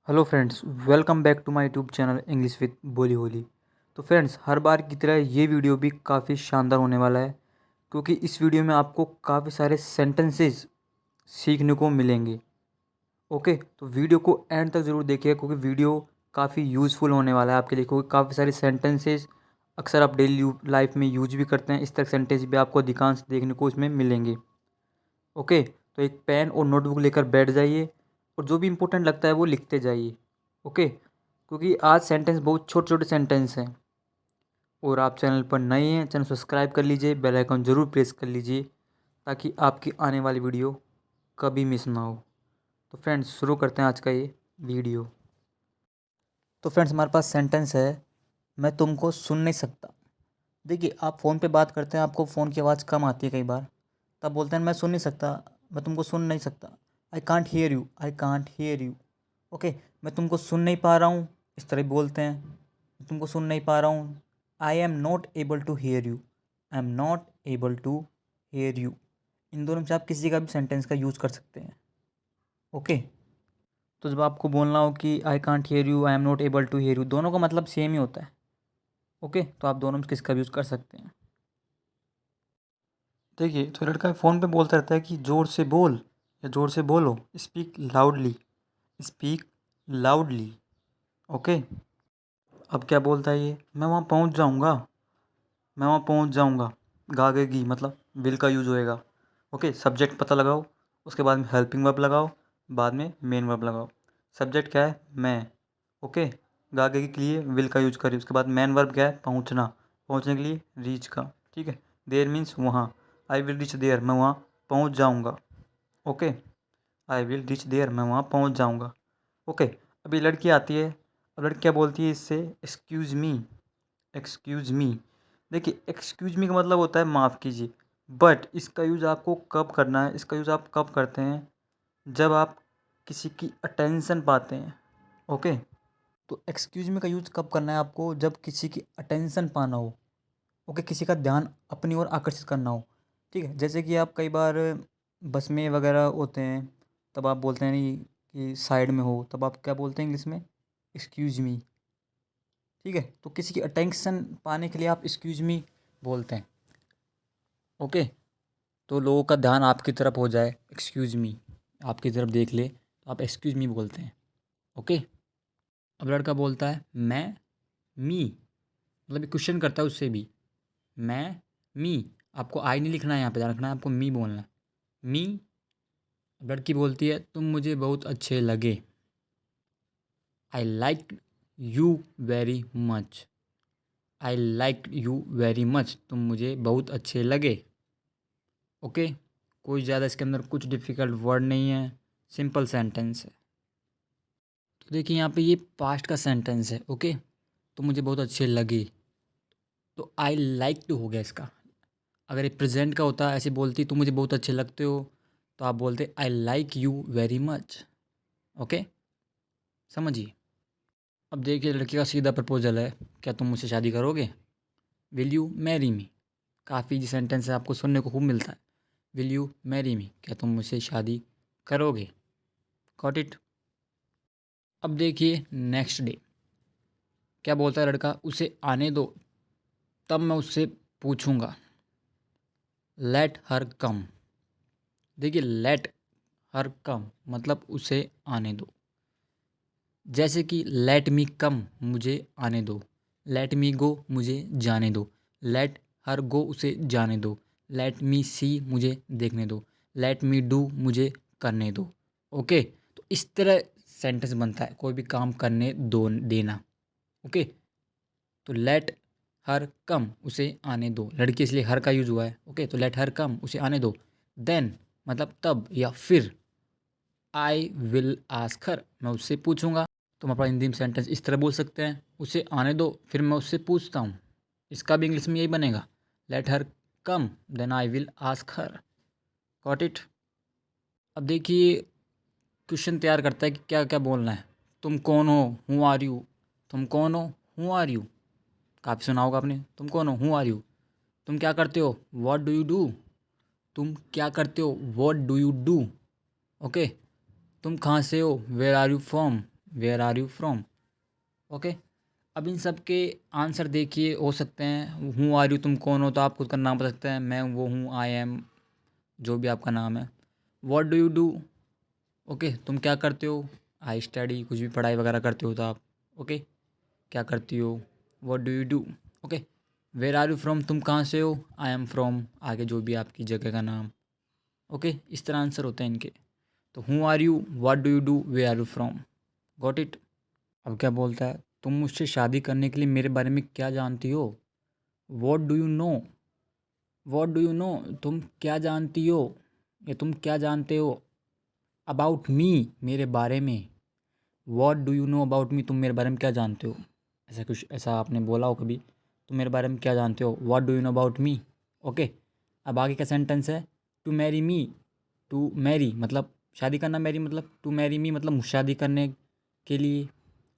Hello friends, welcome back to my YouTube channel English with बोली होली। तो friends, हर बार की तरह ये वीडियो भी काफ़ी शानदार होने वाला है, क्योंकि इस वीडियो में आपको काफ़ी सारे सेंटेंसेस सीखने को मिलेंगे। ओके, तो वीडियो को एंड तक ज़रूर देखिए, क्योंकि वीडियो काफ़ी यूज़फुल होने वाला है आपके लिए, क्योंकि काफ़ी सारे सेंटेंसेस अक्सर आप डेली लाइफ में यूज भी करते हैं। इस तरह सेंटेंस भी आपको अधिकांश देखने को इसमें मिलेंगे। ओके, तो एक पेन और नोटबुक लेकर बैठ जाइए और जो भी इम्पोर्टेंट लगता है वो लिखते जाइए। ओके, क्योंकि आज सेंटेंस बहुत छोटे छोटे सेंटेंस हैं। और आप चैनल पर नए हैं, चैनल सब्सक्राइब कर लीजिए, बेल आइकन ज़रूर प्रेस कर लीजिए, ताकि आपकी आने वाली वीडियो कभी मिस ना हो। तो फ्रेंड्स, शुरू करते हैं आज का ये वीडियो। तो फ्रेंड्स, हमारे पास सेंटेंस है, मैं तुमको सुन नहीं सकता। देखिए, आप फ़ोन पे बात करते हैं, आपको फ़ोन की आवाज़ कम आती है कई बार, तब बोलते हैं मैं सुन नहीं सकता, मैं तुमको सुन नहीं सकता। आई can't hear you, I can't hear you. Okay, मैं तुमको सुन नहीं पा रहा हूँ, इस तरह भी बोलते हैं, मैं तुमको सुन नहीं पा रहा हूँ। I am not able to hear you, I am not able to hear you. इन दोनों में से आप किसी का भी सेंटेंस का यूज़ कर सकते हैं। ओके, तो जब आपको बोलना हो कि I can't hear you, I am not able to hear you, दोनों का मतलब सेम ही होता है। ओके, तो आप दोनों में किसका भी यूज़ कर सकते हैं। देखिए, तो लड़का फ़ोन पे बोलता रहता है कि ज़ोर से बोल या ज़ोर से बोलो, speak loudly, speak loudly. Okay, अब क्या बोलता है ये, मैं वहाँ पहुँच जाऊँगा, मैं वहाँ पहुँच जाऊँगा। गागेगी मतलब विल का यूज़ होएगा। ओके, सब्जेक्ट पता लगाओ, उसके बाद में हेल्पिंग वर्ब लगाओ, बाद में मेन वर्ब लगाओ। सब्जेक्ट क्या है, मैं। ओके, गागेगी के लिए विल का यूज़ करिए, उसके बाद मेन वर्ब क्या है, पहुँचना, पहुँचने के लिए रीच का। ठीक है, देयर मीन्स वहाँ। आई विल रीच देयर, मैं वहाँ पहुँच जाऊँगा। Okay, I will reach there, मैं वहाँ पहुँच जाऊँगा। ओके, अभी लड़की आती है, अब लड़की क्या बोलती है इससे, एक्सक्यूज़ मी, एक्सक्यूज़ मी। देखिए, एक्सक्यूज़ मी का मतलब होता है माफ़ कीजिए, बट इसका यूज़ आपको कब करना है, इसका यूज़ आप कब करते हैं, जब आप किसी की अटेंशन पाते हैं। ओके, तो एक्सक्यूज़ मी का यूज़ कब करना है आपको, जब किसी की अटेंशन पाना हो। ओके, किसी का ध्यान अपनी ओर आकर्षित करना हो। ठीक है, जैसे कि आप कई बार बस में वगैरह होते हैं, तब आप बोलते हैं नहीं कि साइड में हो, तब आप क्या बोलते हैं इंग्लिश में, एक्सक्यूज़ मी। ठीक है, तो किसी की अटेंशन पाने के लिए आप एक्सक्यूज़ मी बोलते हैं। ओके, तो लोगों का ध्यान आपकी तरफ हो जाए, एक्सक्यूज़ मी, आपकी तरफ देख ले, तो आप एक्सक्यूज़ मी बोलते हैं। ओके, अब लड़का बोलता है मैं, मी, मतलब क्वेश्चन करता है उससे भी, मैं, मी। आपको आई नहीं लिखना है, यहाँ पे ध्यान रखना है, आपको मी बोलना है, मी। लड़की बोलती है तुम मुझे बहुत अच्छे लगे, I like you very much, I like you very much, तुम मुझे बहुत अच्छे लगे। ओके, कोई ज़्यादा इसके अंदर कुछ डिफ़िकल्ट वर्ड नहीं है, सिंपल सेंटेंस है। तो देखिए, यहाँ पे ये पास्ट का सेंटेंस है। ओके, तो मुझे बहुत अच्छे लगे, तो आई लाइक टू हो गया इसका। अगर ये प्रेजेंट का होता, ऐसे बोलती तुम मुझे बहुत अच्छे लगते हो, तो आप बोलते I like you very much. Okay, समझिए। अब देखिए, लड़की का सीधा प्रपोजल है, क्या तुम मुझसे शादी करोगे, विल यू मैरी मी। काफ़ी सेंटेंस है, आपको सुनने को खूब मिलता है, विल यू मैरी मी, क्या तुम मुझसे शादी करोगे। Got it. अब देखिए नेक्स्ट डे, क्या बोलता है लड़का, उसे आने दो, तब मैं उससे पूछूंगा, लेट हर कम। देखिए, लेट हर कम मतलब उसे आने दो। जैसे कि लेट मी कम, मुझे आने दो, लेट मी गो, मुझे जाने दो, लेट हर गो, उसे जाने दो, लेट मी सी, मुझे देखने दो, लेट मी डू, मुझे करने दो। ओके, तो इस तरह सेंटेंस बनता है, कोई भी काम करने दो देना। ओके, तो लेट हर कम, उसे आने दो, लड़की इसलिए हर का यूज हुआ है। ओके, तो लेट हर कम, उसे आने दो, देन मतलब तब या फिर, आई विल आस्क हर, मैं उससे पूछूंगा। तो हम अपना हिंदी में सेंटेंस इस तरह बोल सकते हैं, उसे आने दो फिर मैं उससे पूछता हूँ। इसका भी इंग्लिश में यही बनेगा, let her come then I will ask her. Got it. अब देखिए, क्वेश्चन तैयार करता है कि क्या क्या बोलना है। तुम कौन हो, हु आर यू। तुम कौन हो, हु आर यू। काफ़ी सुना होगा आपने, तुम कौन हो, हु आर यू। तुम क्या करते हो, व्हाट डू यू डू। तुम क्या करते हो, what do you do. Okay, तुम कहाँ से हो, where are you from, where are you from. Okay, अब इन सब के आंसर देखिए हो सकते हैं हूँ आर यू, तुम कौन हो, तो आप खुद का नाम बता सकते हैं, मैं वो हूँ, आई एम, जो भी आपका नाम है। What do you do, okay, तुम क्या करते हो, आई स्टडी, कुछ भी पढ़ाई वगैरह करते हो तो आप, ओके, क्या करती हो, what do you do. Okay, where are you from, तुम कहाँ से हो, आई एम फ्रॉम, आगे जो भी आपकी जगह का नाम। ओके, इस तरह आंसर होते हैं इनके। तो who are you, what do you do, where are you from. Got it. अब क्या बोलता है, तुम मुझसे शादी करने के लिए मेरे बारे में क्या जानती हो, what do you no, what do you no, तुम क्या जानती हो या तुम क्या जानते हो, अबाउट मी, मेरे बारे में, what do you know about मी, तुम मेरे बारे में क्या जानते हो। ऐसा कुछ, ऐसा आपने बोला हो कभी, तुम मेरे बारे में क्या जानते हो, what do you know about me. Okay, अब आगे का सेंटेंस है, to marry me, to marry मतलब शादी करना, मैरी मतलब टू मैरी मी मतलब शादी करने के लिए।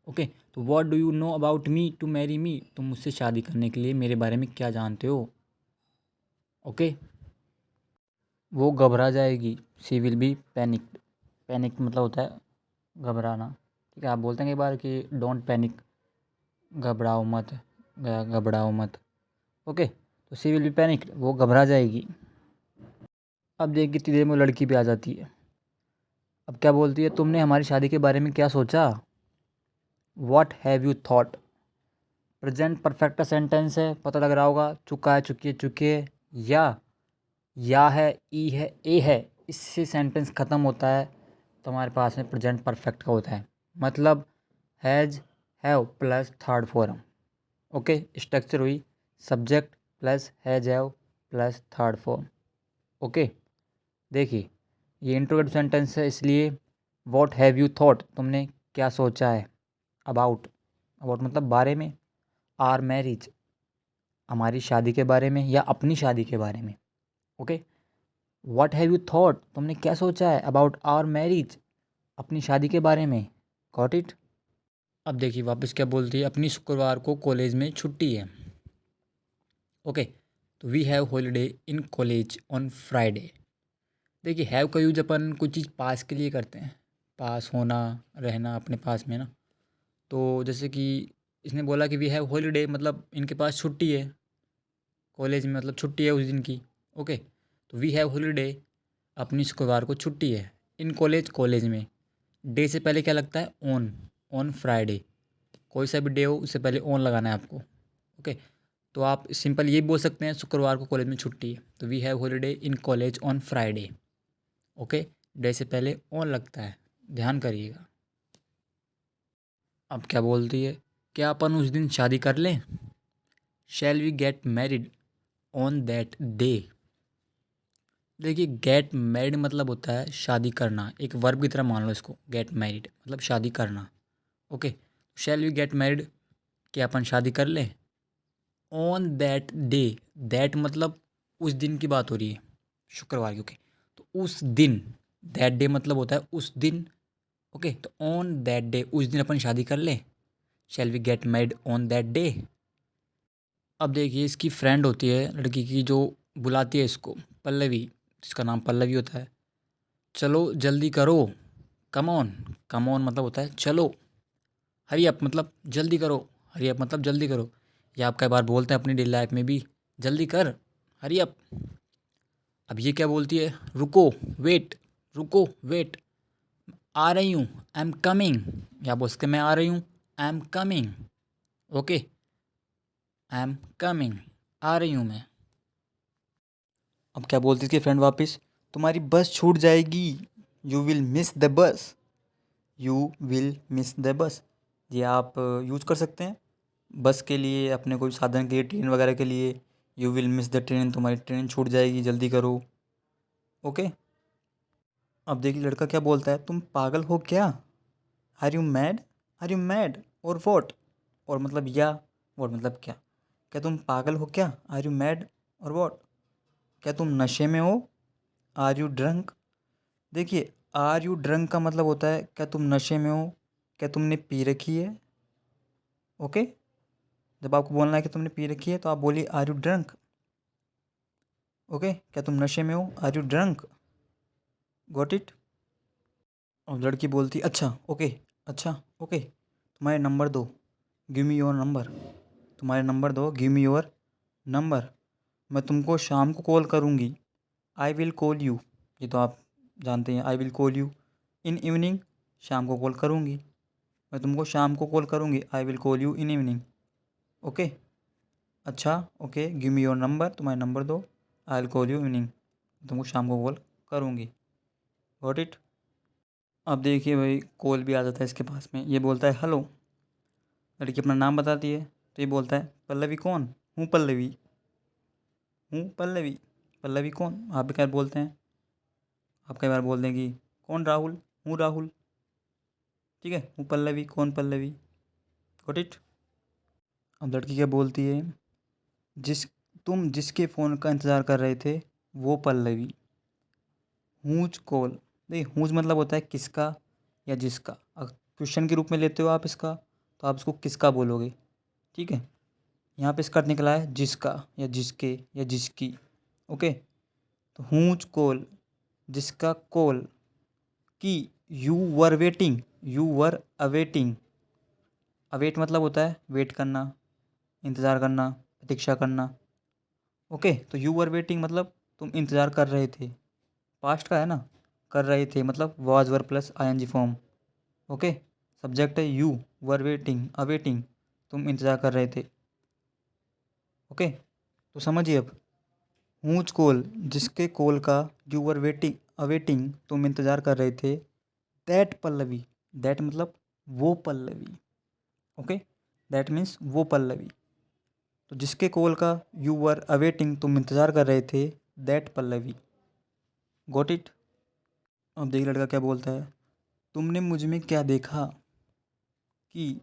ओके, तो what do you know about me to marry me, तुम मुझसे शादी करने के लिए मेरे बारे में क्या जानते हो। ओके, वो घबरा जाएगी, she will be panicked, panic मतलब होता है घबराना। ठीक है, आप बोलते हैं कई बार कि डोंट पैनिक, घबराओ मत, घबराओ मत। ओके, तो शी विल बी पैनिक्ड, वो घबरा जाएगी। अब देखिए कितनी देर में वो लड़की भी आ जाती है। अब क्या बोलती है, तुमने हमारी शादी के बारे में क्या सोचा, what have you thought. Present perfect का सेंटेंस है, पता लग रहा होगा, चुका है, चुकी है, चुके है, या है, ई है, ए है, इससे सेंटेंस ख़त्म होता है तो हमारे पास में प्रेजेंट परफेक्ट का होता है, मतलब has, have plus third form. Okay, structure हुई subject plus has, have plus third form. Okay, देखिए ये इंट्रोगेटिव सेंटेंस है, इसलिए व्हाट हैव यू थॉट, तुमने क्या सोचा है, अबाउट, अबाउट मतलब बारे में, आर मैरिज, हमारी शादी के बारे में या अपनी शादी के बारे में। Okay, what have you thought, तुमने क्या सोचा है, अबाउट आवर मैरिज, अपनी शादी के बारे में। Got it. अब देखिए वापस क्या बोलती है, अपनी शुक्रवार को कॉलेज में छुट्टी है। ओके, तो we have holiday in college on Friday. देखिए हैव का यूज अपन कुछ चीज़ पास के लिए करते हैं, पास होना, रहना अपने पास में ना। तो जैसे कि इसने बोला कि वी हैव हॉलीडे मतलब इनके पास छुट्टी है, कॉलेज में मतलब छुट्टी है उस दिन की। ओके, तो वी हैव हॉलीडे, अपनी शुक्रवार को छुट्टी है, इन कॉलेज, कॉलेज में, डे से पहले क्या लगता है, ऑन, ऑन फ्राइडे, कोई सा भी डे हो उससे पहले ऑन लगाना है आपको। ओके, तो आप सिंपल ये बोल सकते हैं शुक्रवार को कॉलेज में छुट्टी है, तो we have holiday in college on Friday. Okay, day से पहले ऑन लगता है, ध्यान करिएगा। अब क्या बोलती है, क्या अपन उस दिन शादी कर लें, shall we get married on that day. देखिए गेट मैरिड मतलब होता है शादी करना, एक वर्ब की तरह मान लो इसको, गेट मैरिड मतलब शादी करना। Okay, shall we get married, क्या अपन शादी कर लें, ऑन दैट डे, दैट मतलब उस दिन की बात हो रही है, शुक्रवार की। ओके, तो उस दिन, दैट डे मतलब होता है उस दिन। ओके, तो ऑन दैट डे, उस दिन अपन शादी कर लें, shall we get married on that day. अब देखिए इसकी फ्रेंड होती है लड़की की जो बुलाती है इसको, पल्लवी, जिसका नाम पल्लवी होता है, चलो जल्दी करो, कम ऑन, कम ऑन मतलब होता है चलो, हरी अप मतलब जल्दी करो, हरी अप मतलब जल्दी करो। या आप कई बार बोलते हैं अपनी डेली लाइफ में भी, जल्दी कर, हरी अप। अब ये क्या बोलती है, रुको, वेट, रुको, वेट, आ रही हूँ, आई एम कमिंग, या बोल सकते मैं आ रही हूँ, I am coming. Okay, I am coming, आ रही हूँ मैं। अब क्या बोलती है इसकी फ्रेंड वापस, तुम्हारी बस छूट जाएगी, you will miss the bus, you will miss the bus. ये आप यूज कर सकते हैं बस के लिए, अपने कोई साधन के लिए, ट्रेन वगैरह के लिए, you will miss the train, तुम्हारी ट्रेन छूट जाएगी, जल्दी करो। ओके, अब देखिए लड़का क्या बोलता है, तुम पागल हो क्या, are you mad, are you mad or what, or मतलब या, वॉट मतलब क्या, क्या तुम पागल हो क्या, are you mad or what, क्या तुम नशे में हो, आर यू ड्रंक। देखिए आर यू ड्रंक का मतलब होता है क्या तुम नशे में हो, क्या तुमने पी रखी है। ओके, जब आपको बोलना है कि तुमने पी रखी है तो आप बोलिए आर यू ड्रंक। ओके, क्या तुम नशे में हो, are you drunk. Got it. और लड़की बोलती अच्छा, ओके, अच्छा, ओके, तुम्हारे नंबर दो, गिव मी योर नंबर। तुम्हारे नंबर दो, गिव मी योर नंबर। मैं तुमको शाम को कॉल करूँगी, आई विल कॉल यू। ये तो आप जानते हैं, आई will call you in evening. शाम को कॉल करूँगी, मैं तुमको शाम को कॉल करूँगी, I will call you in evening. Okay, अच्छा okay, give me your number. तुम्हारे नंबर दो, I will call you evening. तुमको शाम को कॉल करूँगी। Got it. अब देखिए भाई, कॉल भी आ जाता है इसके पास में। ये बोलता है हेलो, लड़की अपना नाम बताती है, तो ये बोलता है पल्लवी कौन? हूँ पल्लवी, हूँ पल्लवी। पल्लवी कौन? आप भी क्या बोलते हैं, आप कई बार बोल दें कि कौन राहुल? हूँ राहुल। ठीक है, हूँ पल्लवी, कौन पल्लवी। Got it. अब लड़की क्या बोलती है, जिस तुम जिसके फ़ोन का इंतज़ार कर रहे थे वो पल्लवी। Whose call. देखिए, हूज मतलब होता है किसका या जिसका। अगर क्वेश्चन के रूप में लेते हो आप इसका, तो आप इसको किसका बोलोगे। ठीक है, यहाँ पे इसका अर्थ निकला है जिसका या जिसके या जिसकी। ओके, तो हूज कॉल, जिसका कॉल, की you were waiting, you were awaiting. Await मतलब होता है वेट करना, इंतज़ार करना, प्रतीक्षा करना। ओके, तो यू वर वेटिंग मतलब तुम इंतज़ार कर रहे थे। पास्ट का है ना, कर रहे थे मतलब was were plus ING form. Okay, subject है यू, वर वेटिंग, अवेटिंग, तुम इंतज़ार कर रहे थे। ओके, तो समझिए अब, हूज कॉल, जिसके कॉल का यू वर वेटिंग अवेटिंग, तुम इंतज़ार कर रहे थे। दैट पल्लवी, दैट मतलब वो पल्लवी। ओके, दैट मीन्स वो पल्लवी। तो जिसके कॉल का यू वर अवेटिंग, तुम इंतज़ार कर रहे थे, दैट पल्लवी। Got it. अब देखिए लड़का क्या बोलता है, तुमने मुझ में क्या देखा, कि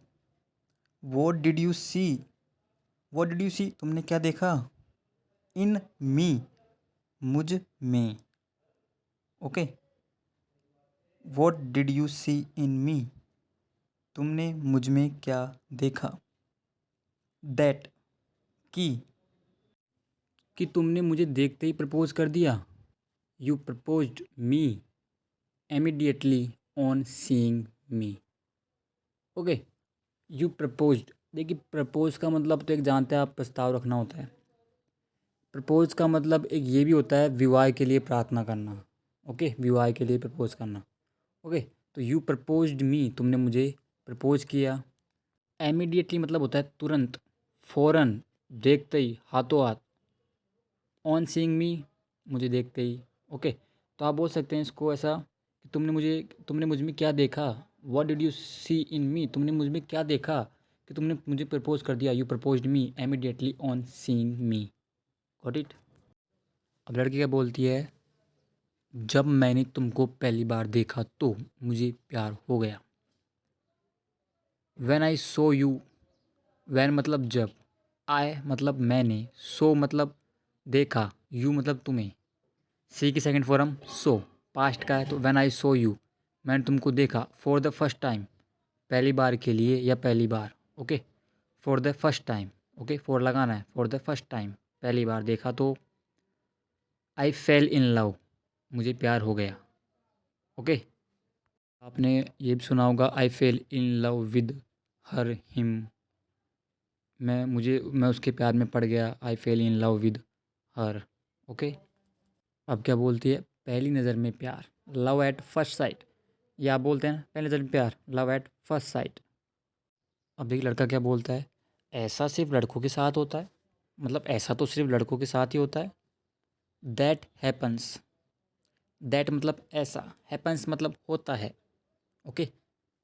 what did you see, what did you see, तुमने क्या देखा, इन मी, मुझ में। Okay, what did you see in me, तुमने मुझ में क्या देखा। दैट, कि तुमने मुझे देखते ही प्रपोज कर दिया। You proposed me immediately on seeing me. Okay, you proposed. देखिए, प्रपोज का मतलब तो एक जानते हैं आप, प्रस्ताव रखना होता है। प्रपोज का मतलब एक ये भी होता है विवाह के लिए प्रार्थना करना। ओके, विवाह के लिए प्रपोज करना। ओके, तो यू प्रपोज्ड मी, तुमने मुझे प्रपोज किया। इमीडिएटली मतलब होता है तुरंत, फ़ौरन, देखते ही, हाथों हाथ। ऑन सीइंग मी, मुझे देखते ही। ओके, तो आप बोल सकते हैं इसको ऐसा कि तुमने मुझ में क्या देखा। What did you see in me, तुमने मुझ में क्या देखा कि तुमने मुझे प्रपोज कर दिया। You proposed me immediately on seeing me. Got it. अब लड़की क्या बोलती है, जब मैंने तुमको पहली बार देखा तो मुझे प्यार हो गया। When I so you, when मतलब जब, आई मतलब मैंने, सो मतलब देखा, यू मतलब तुम्हें। सी की सेकंड फॉर्म सो, पास्ट का है तो व्हेन आई सो यू, मैंने तुमको देखा। फॉर द फर्स्ट टाइम, पहली बार के लिए या पहली बार। Okay, for the first time. Okay, for लगाना है, फॉर द फर्स्ट टाइम, पहली बार देखा तो। आई फेल इन लव, मुझे प्यार हो गया। ओके, आपने ये भी सुना होगा, I fell in love with her him. मैं उसके प्यार में पड़ गया। I fell in love with her. Okay, अब क्या बोलती है, पहली नज़र में प्यार, लव एट फर्स्ट साइट। या आप बोलते हैं पहली नज़र में प्यार, लव एट फर्स्ट साइट। अब देखिए लड़का क्या बोलता है, ऐसा सिर्फ लड़कों के साथ होता है, मतलब ऐसा तो सिर्फ लड़कों के साथ ही होता है। दैट हैपन्स, दैट मतलब ऐसा, हैपन्स मतलब होता है। ओके,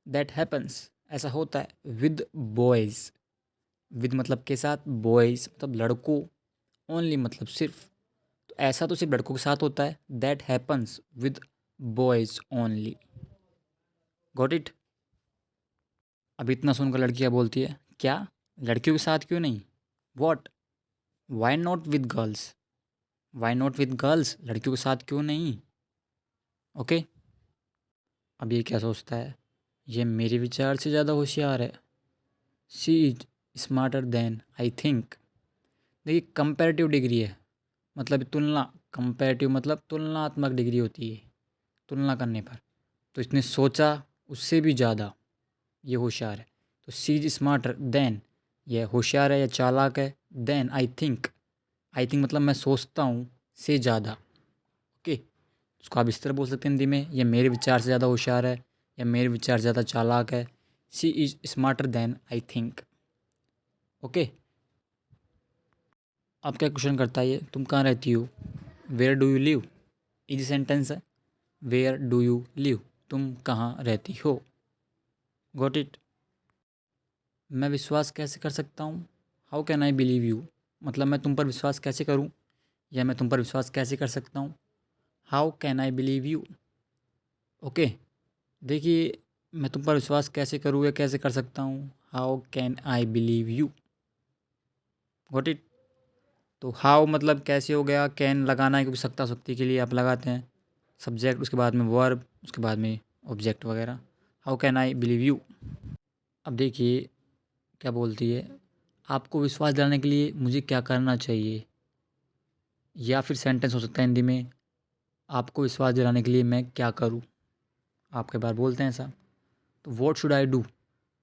दैट हैपन्स, ऐसा होता है विद बॉयज़। विद मतलब के साथ, बॉयज़ मतलब लड़कों, ओनली मतलब सिर्फ। तो ऐसा तो सिर्फ लड़कों के साथ होता है। That happens with boys only. Got it. अब इतना सुनकर लड़की क्या बोलती है, क्या, लड़कियों के साथ क्यों नहीं। What, why not with girls, why not with girls, लड़कियों के साथ क्यों नहीं। ओके, अब ये क्या सोचता है, ये मेरे विचार से ज़्यादा होशियार है। She is smarter than I think. देखिए, कंपैरेटिव डिग्री है, मतलब तुलना। कंपैरेटिव मतलब तुलनात्मक डिग्री होती है, तुलना करने पर। तो इसने सोचा उससे भी ज़्यादा। ये होशियार है। तो शी इज़ स्मार्टर देन, यह होशियार है या चालाक है। Than I think, I think मतलब मैं सोचता हूँ, से ज़्यादा। ओके, उसको आप इस तरह बोल सकते हैं हिंदी में, यह मेरे विचार से ज़्यादा होशियार है या मेरे विचार से ज़्यादा चालाक है। She is smarter than I think. Okay, अब क्या क्वेश्चन करता है ये, तुम कहाँ रहती हो। Where do you live, easy sentence है। वेयर डू यू लिव, तुम कहाँ रहती हो। Got it. मैं विश्वास कैसे कर सकता हूँ, how can I believe you, मतलब मैं तुम पर विश्वास कैसे करूँ या मैं तुम पर विश्वास कैसे कर सकता हूँ। How can I believe you. Okay, देखिए, मैं तुम पर विश्वास कैसे करूँ या कैसे कर सकता हूँ, how can I believe you. Got it. तो हाउ मतलब कैसे हो गया, कैन लगाना है क्योंकि सकता शक्ति के लिए आप लगाते हैं सब्जेक्ट, उसके बाद में वर्ब, उसके बाद में ऑब्जेक्ट वगैरह। How can I believe you. अब देखिए क्या बोलती है, आपको विश्वास दिलाने के लिए मुझे क्या करना चाहिए, या फिर सेंटेंस हो सकता है हिंदी में, आपको विश्वास दिलाने के लिए मैं क्या करूँ। आप कई बार बोलते हैं ऐसा। तो what should I do,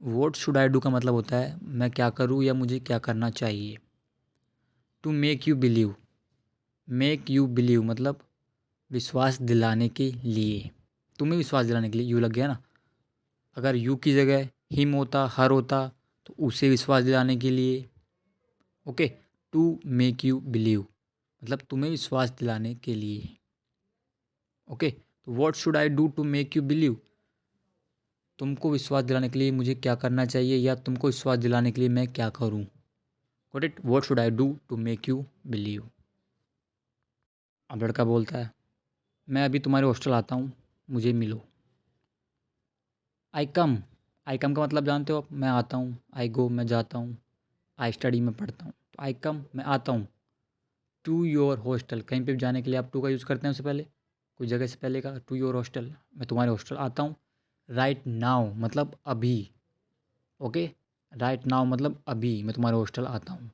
what should I do का मतलब होता है मैं क्या करूँ या मुझे क्या करना चाहिए। To make you believe, make you believe मतलब विश्वास दिलाने के लिए, तुम्हें विश्वास दिलाने के लिए, यू लग गया ना। अगर यू की जगह हिम होता, हर होता, तो उसे विश्वास दिलाने के लिए। Okay, to make you believe मतलब तुम्हें विश्वास दिलाने के लिए। ओके, तो what should I do to make you believe, तुमको विश्वास दिलाने के लिए मुझे क्या करना चाहिए या तुमको विश्वास दिलाने के लिए मैं क्या करूँ। Got it, what should I do to make you believe. अब लड़का बोलता है, मैं अभी तुम्हारे हॉस्टल आता हूँ, मुझे मिलो। आई कम, आई कम का मतलब जानते हो आप, मैं आता हूँ। आई गो, मैं जाता हूँ। आई स्टडी, मैं पढ़ता हूँ। तो आई कम, मैं आता हूँ। टू योर हॉस्टल, कहीं पे भी जाने के लिए आप टू का यूज़ करते हैं उससे पहले, कोई जगह से पहले का। टू योर हॉस्टल, मैं तुम्हारे हॉस्टल आता हूँ। राइट नाउ मतलब अभी। ओके, राइट नाउ मतलब अभी मैं तुम्हारे हॉस्टल आता हूँ।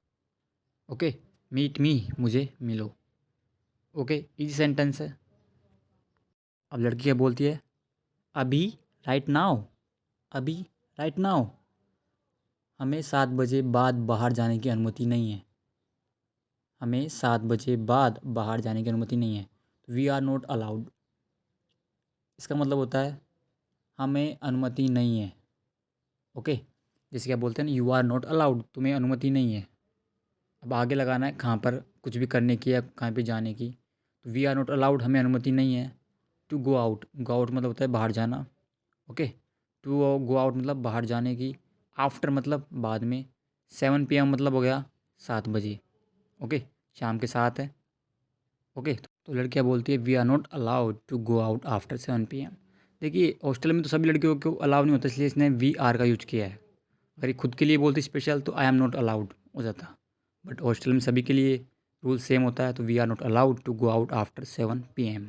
ओके, मीट मी, मुझे मिलो। ओके, इजी सेंटेंस है। अब लड़की क्या बोलती है, अभी, राइट नाउ, अभी, राइट नाउ हमें 7 बजे बाद बाहर जाने की अनुमति नहीं है। हमें 7 बजे बाद बाहर जाने की अनुमति नहीं है। वी आर नॉट अलाउड, इसका मतलब होता है हमें अनुमति नहीं है। ओके, जैसे क्या बोलते हैं ना, यू आर नॉट अलाउड, तुम्हें अनुमति नहीं है। अब आगे लगाना है कहाँ पर कुछ भी करने की या कहाँ पे जाने की। तो वी आर नॉट अलाउड, हमें अनुमति नहीं है। To go out, go out मतलब होता है बाहर जाना। ओके, टू गो आउट मतलब बाहर जाने की। आफ्टर मतलब बाद में। 7 PM मतलब हो गया 7 बजे। ओके, शाम के 7 है। ओके, तो लड़कियाँ बोलती है we are not allowed to go out after 7 PM। देखिए हॉस्टल में तो सभी लड़कियों को अलाउ नहीं होता, इसलिए इसने वी आर का यूज किया है। अगर ये खुद के लिए बोलती स्पेशल तो आई एम नॉट अलाउड हो जाता, बट हॉस्टल में सभी के लिए रूल सेम होता है, तो we are not allowed to go out after 7 PM।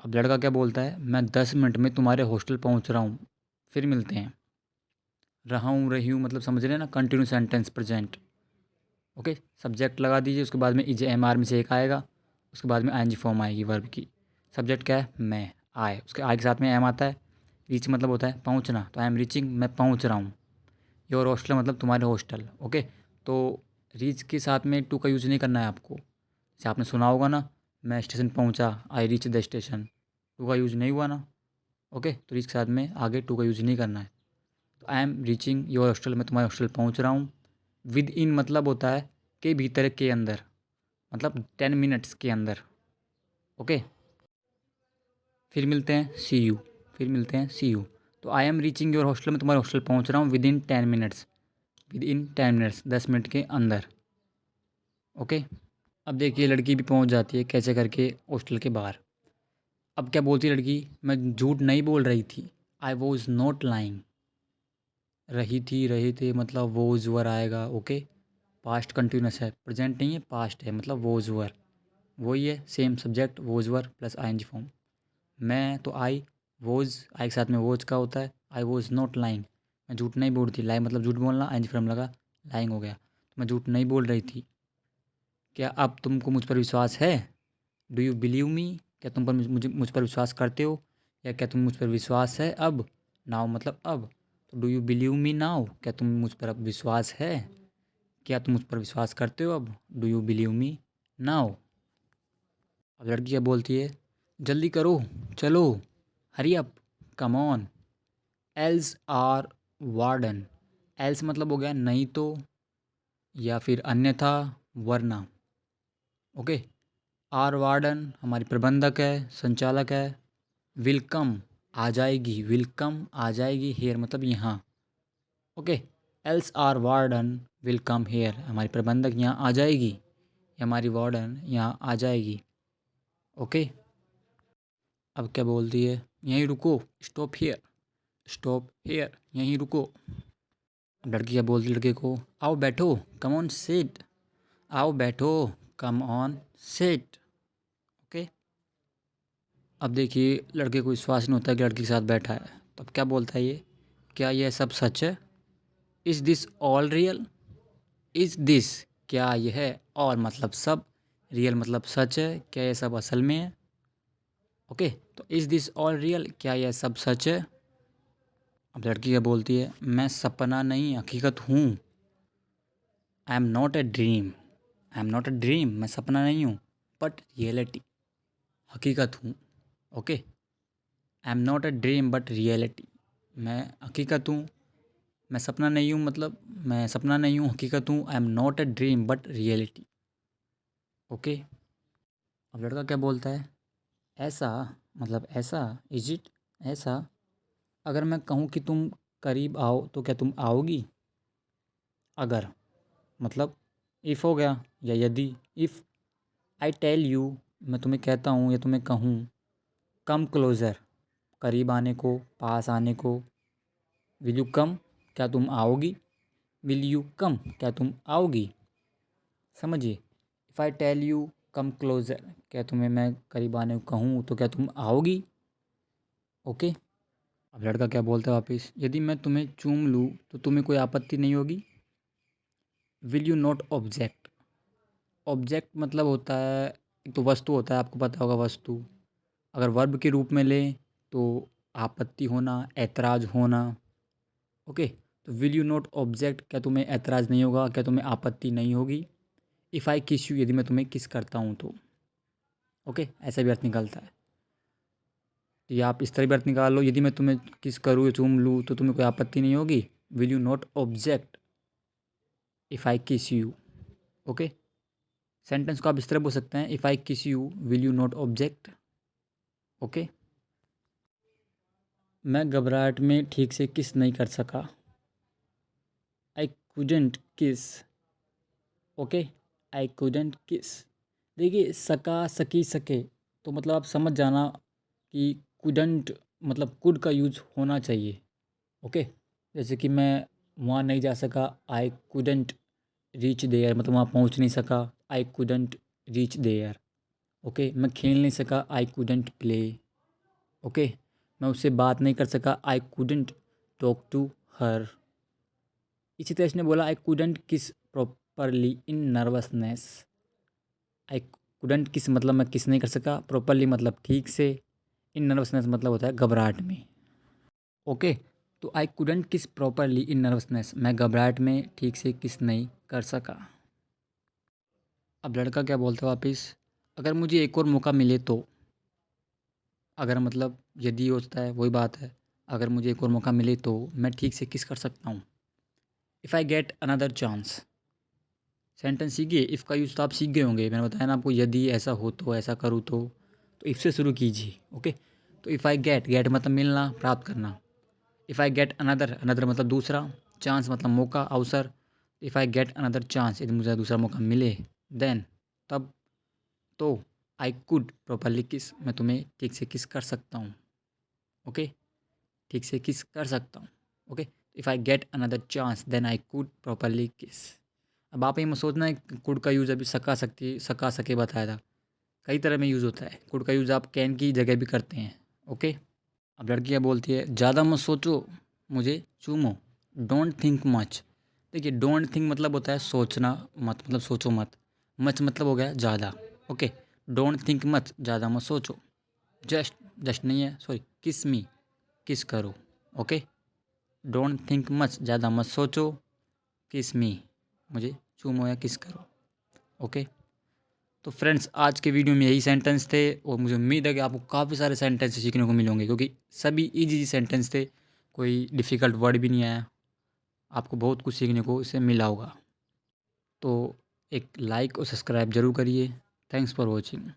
अब लड़का क्या बोलता है, मैं 10 मिनट में तुम्हारे हॉस्टल पहुंच रहा हूँ, फिर मिलते हैं। रहा हूँ, रही हूँ मतलब समझ रहे हैं ना, continue sentence present. Okay, subject लगा दीजिए, उसके बाद में इज एम आर में से एक आएगा, उसके बाद में आई एन जी फॉर्म आएगी वर्ब की। सब्जेक्ट क्या है, मैं, आए, उसके आई के साथ में एम आता है। रीच मतलब होता है पहुँचना, तो आई एम रीचिंग, मैं पहुँच रहा हूँ। योर हॉस्टल मतलब तुम्हारे हॉस्टल। ओके, तो रीच के साथ में टू का यूज़ नहीं करना है आपको। जैसे आपने सुना होगा ना, मैं स्टेशन पहुंचा, I reach the station, to का यूज़ नहीं हुआ ना। ओके, तो रीच के साथ में आगे टू का यूज़ नहीं करना है। तो I am reaching your hostel, मैं तुम्हारे हॉस्टल पहुंच रहा हूँ। विद इन मतलब होता है के भीतर, के अंदर, मतलब 10 मिनट्स के अंदर। ओके, फिर मिलते हैं, सी यू, फिर मिलते हैं, सी यू। तो I am reaching your hostel, मैं तुम्हारे हॉस्टल पहुंच रहा हूँ with in 10 minutes, with in 10 minutes 10 minute के अंदर। ओके, अब देखिए लड़की भी पहुंच जाती है कैसे करके हॉस्टल के बाहर। अब क्या बोलती है लड़की, मैं झूठ नहीं बोल रही थी, आई वॉज नॉट लाइंग। रही थी, रहे थे मतलब वोज वर आएगा। ओके, पास्ट कंटिन्यूस है, प्रेजेंट नहीं है, पास्ट है, मतलब वोज वर वही है, same subject was were plus I N G form. मैं तो आई, वोज आई के साथ में वोज का होता है। आई वॉज नॉट लाइंग, मैं झूठ नहीं बोल रही थी, लाई मतलब झूठ बोलना, आई एन जी फॉर्म लगा, लाइंग हो गया, तो मैं झूठ नहीं बोल रही थी। क्या अब तुमको मुझ पर विश्वास है, डू यू बिलीव मी, क्या तुम पर मुझ पर विश्वास करते हो, या क्या तुम मुझ पर विश्वास है अब। नाउ मतलब अब, तो do you believe me now, क्या तुम मुझ पर अब विश्वास है, क्या तुम मुझ पर विश्वास करते हो अब, do you believe me now. अब लड़की क्या बोलती है, जल्दी करो, चलो, hurry up, come on, else our warden. Else मतलब हो गया नहीं तो, या फिर अन्यथा, वरना। ओके, आर वार्डन हमारी प्रबंधक है, संचालक है। विल कम आ जाएगी, विल कम आ जाएगी, हेयर मतलब यहाँ। Okay, else our warden will come here, हमारी प्रबंधक यहाँ आ जाएगी, या हमारी वार्डन यहाँ आ जाएगी। ओके, अब क्या बोलती है, यहीं रुको, स्टॉप हेयर, स्टॉप हेयर, यहीं रुको। अब लड़की क्या बोलती है लड़के को, आओ बैठो, कम ऑन सिट, आओ बैठो, कम ऑन सिट। ओके, अब देखिए लड़के को विश्वास नहीं होता कि लड़की के साथ बैठा है, तो अब क्या बोलता है ये, क्या यह सब सच है, is this all real, is this क्या यह, और मतलब सब, रियल मतलब सच है, क्या यह सब असल में है। ओके, तो इज़ दिस ऑल रियल, क्या यह सब सच है। अब लड़की क्या बोलती है, मैं सपना नहीं हकीकत हूँ, I am not a dream, I am not a dream, मैं सपना नहीं हूँ, बट रियलिटी, हकीकत हूँ। Okay, I am not a dream but reality, मैं हकीकत हूँ, मैं सपना नहीं हूँ, मतलब मैं सपना नहीं हूँ, हकीकत हूँ, I am not a dream but reality. Okay, अब लड़का क्या बोलता है, ऐसा मतलब ऐसा, इज इट, ऐसा, अगर मैं कहूँ कि तुम करीब आओ तो क्या तुम आओगी। अगर मतलब इफ़ हो गया, या यदि, इफ़ आई टेल यू, मैं तुम्हें कहता हूँ या तुम्हें कहूँ, कम क्लोज़र, करीब आने को, पास आने को, विल यू कम, क्या तुम आओगी, विल यू कम, क्या तुम आओगी। समझिए, if I tell you come closer, क्या तुम्हें मैं करीब आने को कहूँ तो क्या तुम आओगी। ओके, अब लड़का क्या बोलता है वापस, यदि मैं तुम्हें चूम लूँ तो तुम्हें कोई आपत्ति नहीं होगी। Will you not object, object मतलब होता है, एक तो वस्तु होता है, आपको पता होगा वस्तु, अगर वर्ब के रूप में लें तो आपत्ति होना, ऐतराज़ होना। ओके, तो विल यू नॉट ऑब्जेक्ट, क्या तुम्हें ऐतराज़ नहीं होगा, क्या तुम्हें आपत्ति नहीं होगी। इफ़ आई किस यू, यदि मैं तुम्हें किस करता हूँ तो। ओके, ऐसा भी अर्थ निकलता है, तो या आप इस तरह भी अर्थ निकाल लो, यदि मैं तुम्हें किस करूँ या चूम लूँ तो तुम्हें कोई आपत्ति नहीं होगी, will you not object if I किस यू। ओके, सेंटेंस को आप इस तरह बोल सकते हैं, इफ़ आई किस you will you not object. Okay, मैं घबराहट में ठीक से किस नहीं कर सका, आई कुडेंट किस। ओके, आई कुडेंट किस। देखिए सका, सकी, सके, तो मतलब आप समझ जाना कि कुडंट मतलब कुड का यूज होना चाहिए। ओके, जैसे कि मैं वहाँ नहीं जा सका, आई कुडेंट रीच देयर, मतलब वहाँ पहुँच नहीं सका, I couldn't reach there. Okay, मैं खेल नहीं सका, आई कुडेंट प्ले। ओके, मैं उससे बात नहीं कर सका, I couldn't talk to her. इसी तरह इसने बोला, I couldn't kiss properly in nervousness, I couldn't kiss मतलब मैं किस नहीं कर सका, प्रॉपरली मतलब ठीक से, इन नर्वसनेस मतलब होता है घबराहट में। ओके, तो आई couldn't kiss properly in nervousness, मैं घबराहट में ठीक से किस नहीं कर सका। अब लड़का क्या बोलता है वापस, अगर मुझे एक और मौका मिले तो। अगर मतलब यदि होता है वही बात है, अगर मुझे एक और मौका मिले तो मैं ठीक से किस कर सकता हूँ। If I get another chance, sentence सीखिए, इफ़ का यूज़ तो आप सीख गए होंगे, मैंने बताया ना आपको, यदि ऐसा हो तो, ऐसा करूँ तो इफ़ से शुरू कीजिए। ओके, तो इफ़ आई गेट, गेट मतलब मिलना, प्राप्त करना। If I get another, another मतलब दूसरा, चांस मतलब मौका, अवसर। If I get another chance, यदि मुझे दूसरा मौका मिले, देन तब, तो आई कुड प्रॉपरली किस, मैं तुम्हें ठीक से किस कर सकता हूँ। ओके, ठीक से किस कर सकता हूँ। Okay, if I get another chance then I could properly kiss. अब आप ये मत सोचना है कुड का यूज़ अभी सका सकती, सका सके बताया था, कई तरह में यूज़ होता है कुड का यूज़, आप कैन की जगह भी करते हैं। ओके, अब लड़कियाँ बोलती है, ज़्यादा मत सोचो, मुझे चूमो, डोंट थिंक मच। देखिए डोंट थिंक मतलब होता है सोचना मत, मतलब सोचो मत, मच मतलब हो गया ज़्यादा। ओके, डोंट थिंक मच, ज़्यादा मत सोचो, जस्ट, जस्ट नहीं है सॉरी, किस मी, किस करो। ओके, डोंट थिंक मच, ज़्यादा मत सोचो। किस मी, मुझे चूमो या किस करो। ओके, तो फ्रेंड्स आज के वीडियो में यही सेंटेंस थे और मुझे उम्मीद है कि आपको काफ़ी सारे सेंटेंस सीखने को मिलेंगे, क्योंकि सभी इजी सेंटेंस थे, कोई डिफ़िकल्ट वर्ड भी नहीं आया। आपको बहुत कुछ सीखने को इससे मिला होगा। तो एक लाइक और सब्सक्राइब ज़रूर करिए। Thanks for watching.